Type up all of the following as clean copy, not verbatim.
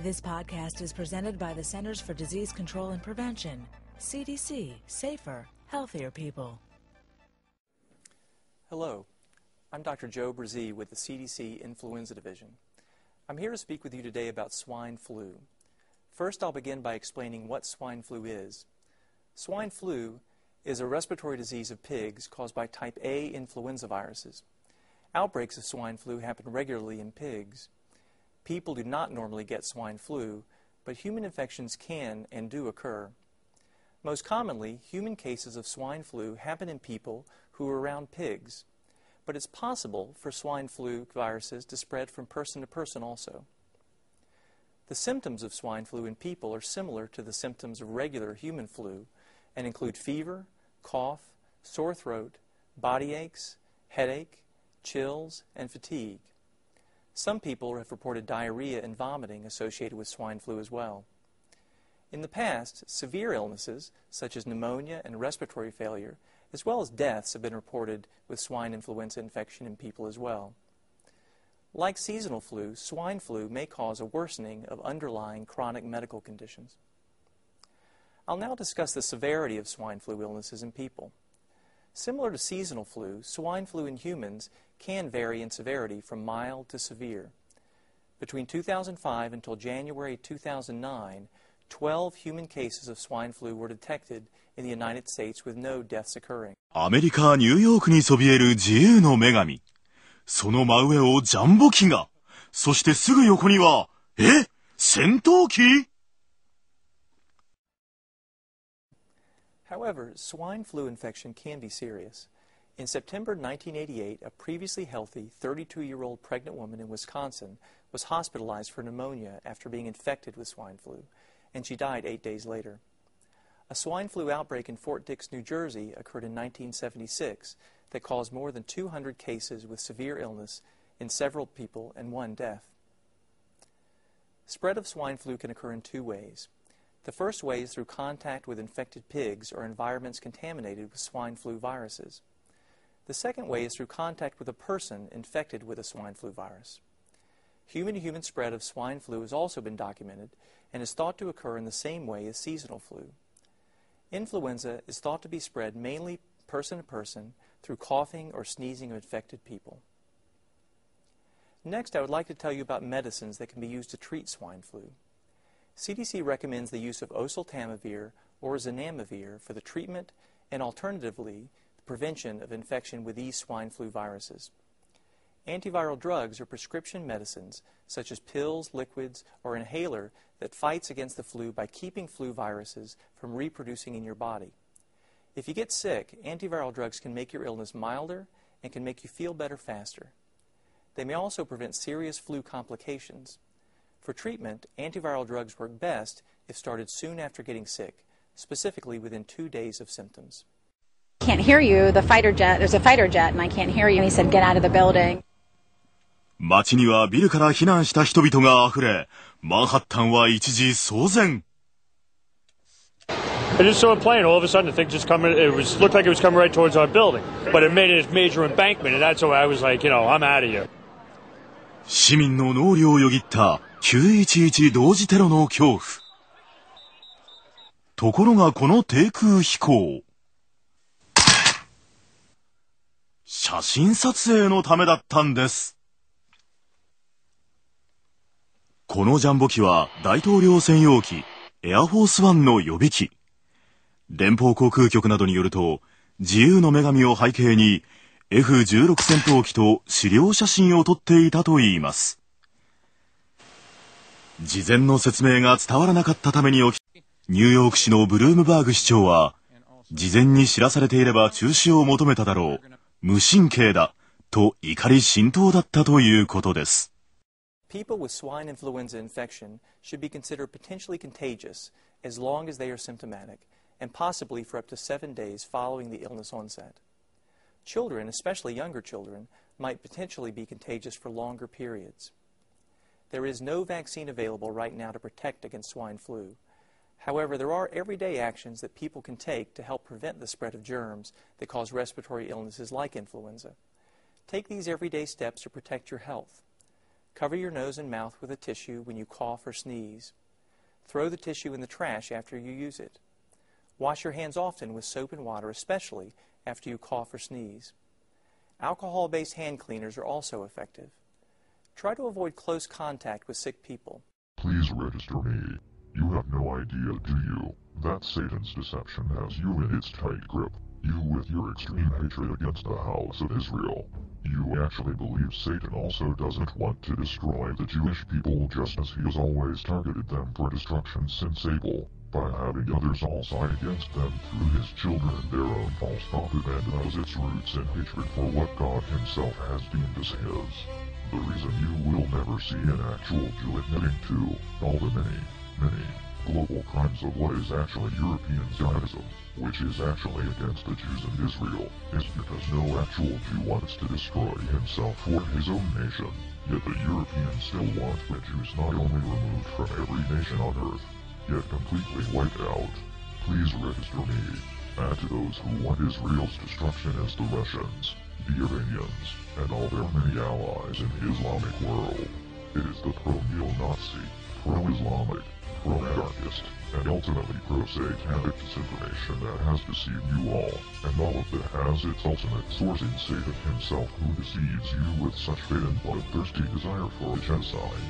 This podcast is presented by the Centers for Disease Control and Prevention. CDC, safer, healthier people. Hello, I'm Dr. Joe Brzee with the CDC Influenza Division. I'm here to speak with you today about swine flu. First, I'll begin by explaining what swine flu is. Swine flu is a respiratory disease of pigs caused by type A influenza viruses. Outbreaks of swine flu happen regularly in pigs. People do not normally get swine flu, but human infections can and do occur. Most commonly, human cases of swine flu happen in people who are around pigs, but it's possible for swine flu viruses to spread from person to person also. The symptoms of swine flu in people are similar to the symptoms of regular human flu and include fever, cough, sore throat, body aches, headache, chills, and fatigue. Some people have reported diarrhea and vomiting associated with swine flu as well. In the past, severe illnesses such as pneumonia and respiratory failure, as well as deaths, have been reported with swine influenza infection in people as well. Like seasonal flu, swine flu may cause a worsening of underlying chronic medical conditions. I'll now discuss the severity of swine flu illnesses in people. Similar to seasonal flu, swine flu in humans can vary in severity from mild to severe. Between 2005 until January 2009, 12 human cases of swine flu were detected in the United States with no deaths occurring. アメリカ・ニューヨークにそびえる自由の女神。その真上をジャンボ機が。そしてすぐ横には、戦闘機? However, swine flu infection can be serious. In September 1988, a previously healthy 32-year-old pregnant woman in Wisconsin was hospitalized for pneumonia after being infected with swine flu, and she died 8 days later. A swine flu outbreak in Fort Dix, New Jersey occurred in 1976 that caused more than 200 cases with severe illness in several people and 1 death. Spread of swine flu can occur in 2 ways. The first way is through contact with infected pigs or environments contaminated with swine flu viruses. The second way is through contact with a person infected with a swine flu virus. Human-to-human spread of swine flu has also been documented and is thought to occur in the same way as seasonal flu. Influenza is thought to be spread mainly person to person through coughing or sneezing of infected people. Next, I would like to tell you about medicines that can be used to treat swine flu. CDC recommends the use of oseltamivir or zanamivir for the treatment and alternatively the prevention of infection with these swine flu viruses. Antiviral drugs are prescription medicines such as pills, liquids, or inhaler that fights against the flu by keeping flu viruses from reproducing in your body. If you get sick, antiviral drugs can make your illness milder and can make you feel better faster. They may also prevent serious flu complications. For treatment, antiviral drugs work best if started soon after getting sick, specifically within 2 days of symptoms. Can't hear you, there's a fighter jet, and I can't hear you. And he said, get out of the building. 街にはビルから避難した人々が溢れ、マンハッタンは一時騒然。I just saw a plane. All of a sudden, the thing just coming. Looked like it was coming right towards our building, but it made a major embankment, and that's why I was like, I'm out of here. 市民の脳裏をよぎった911同時テロの恐怖。ところがこの低空飛行、写真撮影のためだったんです。このジャンボ機は大統領専用機エアフォースワンの予備機。連邦航空局などによると、自由の女神を背景に F-16 戦闘機と資料写真を撮っていたといいます。事前の説明が伝わらなかったために起き、ニューヨーク市のブルームバーグ市長は、事前に知らされていれば中止を求めただろう、無神経だ、と怒り心頭だったということです。People with swine influenza infection should be considered potentially contagious as long as they are symptomatic, and possibly for up to 7 days following the illness onset. Children, especially younger children, might potentially be contagious for longer periods. There is no vaccine available right now to protect against swine flu. However, there are everyday actions that people can take to help prevent the spread of germs that cause respiratory illnesses like influenza. Take these everyday steps to protect your health. Cover your nose and mouth with a tissue when you cough or sneeze. Throw the tissue in the trash after you use it. Wash your hands often with soap and water, especially after you cough or sneeze. Alcohol-based hand cleaners are also effective. Try to avoid close contact with sick people. Please register me. You have no idea, do you, that Satan's deception has you in its tight grip. You with your extreme hatred against the house of Israel. You actually believe Satan also doesn't want to destroy the Jewish people, just as he has always targeted them for destruction since Abel, by having others all side against them through his children and their own false propaganda has its roots in hatred for what God himself has deemed as his. The reason you will never see an actual Jew admitting to all the many global crimes of what is actually European Zionism, which is actually against the Jews in Israel, is because no actual Jew wants to destroy himself or his own nation. Yet the Europeans still want the Jews not only removed from every nation on earth, yet completely wiped out. Please register me. Add to those who want Israel's destruction as the Russians, the Iranians, and all their many allies in the Islamic world. It is the pro-neo-Nazi, pro-Islamic, pro-anarchist, and ultimately pro-satanic disinformation that has deceived you all, and all of it has its ultimate source in Satan himself, who deceives you with such faith and bloodthirsty desire for a genocide.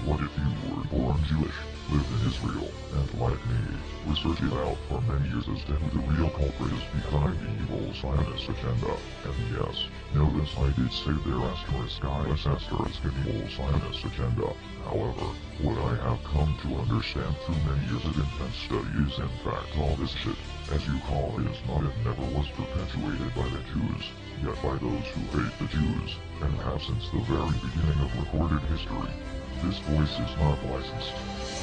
What if you were born Jewish, lived in Israel, and like me, researched it out for many years as to who the real culprit is behind the evil Zionist agenda? And yes, notice I did say their asterisk evil Zionist agenda. However, what I have come to understand through many years of intense study is in fact all this shit, as you call it, is not and never was perpetuated by the Jews, yet by those who hate the Jews, and have since the very beginning of recorded history. This voice is not licensed.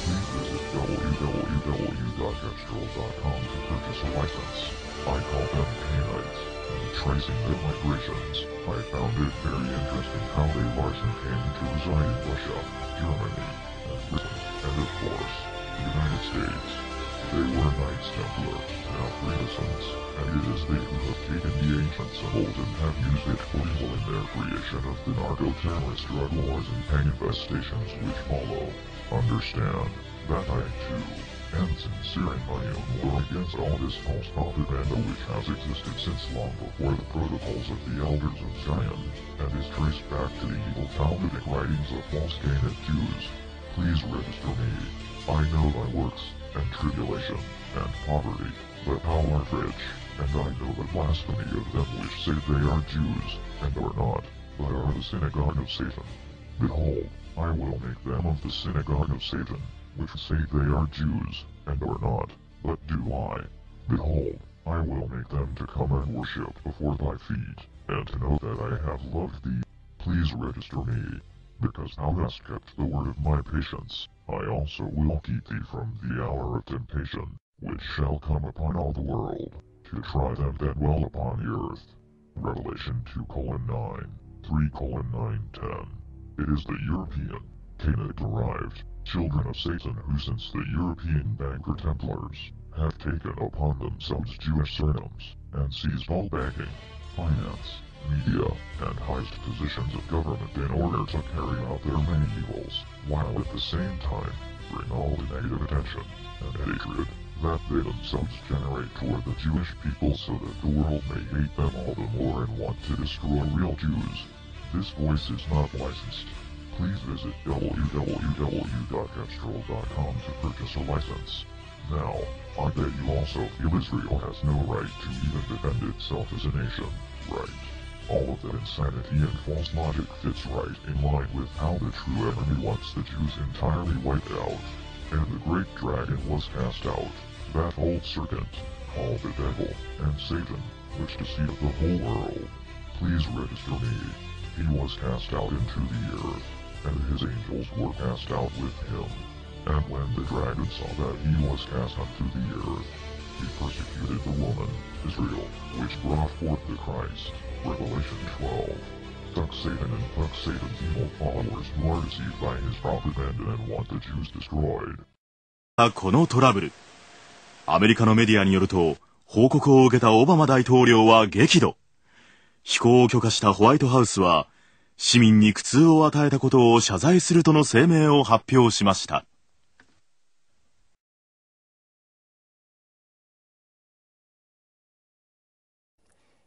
Please visit www.getstrol.com to purchase a license. I call them Canaanites, and tracing their migrations, I found it very interesting how they largely came to reside in Russia, Germany, and Britain, and of course, the United States. They were Knights Templar, now Freemasons, and it is they who have taken the ancient symbols and have used it for evil in their creation of the narco-terrorist drug wars and gang infestations which follow. Understand that I, too, am sincere in my own war against all this false propaganda which has existed since long before the protocols of the elders of Zion, and is traced back to the evil Talmudic writings of false Canaanite Jews. Please register me. I know thy works, and tribulation, and poverty, but thou art rich, and I know the blasphemy of them which say they are Jews, and are not, but are the synagogue of Satan. Behold, I will make them of the synagogue of Satan, which say they are Jews, and are not, but do lie. Behold, I will make them to come and worship before thy feet, and to know that I have loved thee. Please register me, because thou hast kept the word of my patience. I also will keep thee from the hour of temptation, which shall come upon all the world, to try them that dwell upon the earth. Revelation 2:9, 3:9-10. It is the European, Canaanite-derived, children of Satan who since the European banker Templars, have taken upon themselves Jewish surnames, and seized all banking, finance, media, and highest positions of government in order to carry out their many evils, while at the same time bring all the negative attention and hatred that they themselves generate toward the Jewish people so that the world may hate them all the more and want to destroy real Jews. This voice is not licensed. Please visit www.getstrol.com to purchase a license. Now, I bet you also feel Israel has no right to even defend itself as a nation, right? All of that insanity and false logic fits right in line with how the true enemy wants the Jews entirely wiped out, and the great dragon was cast out, that old serpent, called the devil, and Satan, which deceived the whole world. Please register me. He was cast out into the earth, and his angels were cast out with him. And when the dragon saw that he was cast unto the earth, he persecuted the woman, Israel, which brought forth the Christ. Revelation 12. Fuck Satan and fuck Satan's evil followers who are deceived by his propaganda and want the Jews destroyed. このトラブル。アメリカのメディアによると、報告を受けたオバマ大統領は激怒。飛行を許可したホワイトハウスは、市民に苦痛を与えたことを謝罪するとの声明を発表しました。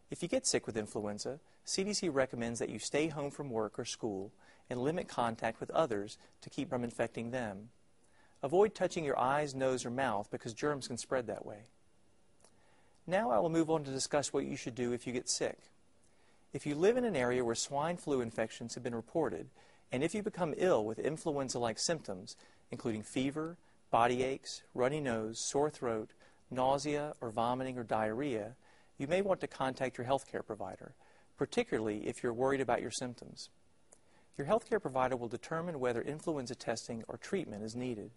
If you get sick with influenza, CDC recommends that you stay home from work or school and limit contact with others to keep from infecting them. Avoid touching your eyes, nose, or mouth because germs can spread that way. Now I will move on to discuss what you should do if you get sick. If you live in an area where swine flu infections have been reported, and if you become ill with influenza-like symptoms, including fever, body aches, runny nose, sore throat, nausea, or vomiting or diarrhea, you may want to contact your healthcare provider, particularly if you're worried about your symptoms. Your healthcare provider will determine whether influenza testing or treatment is needed.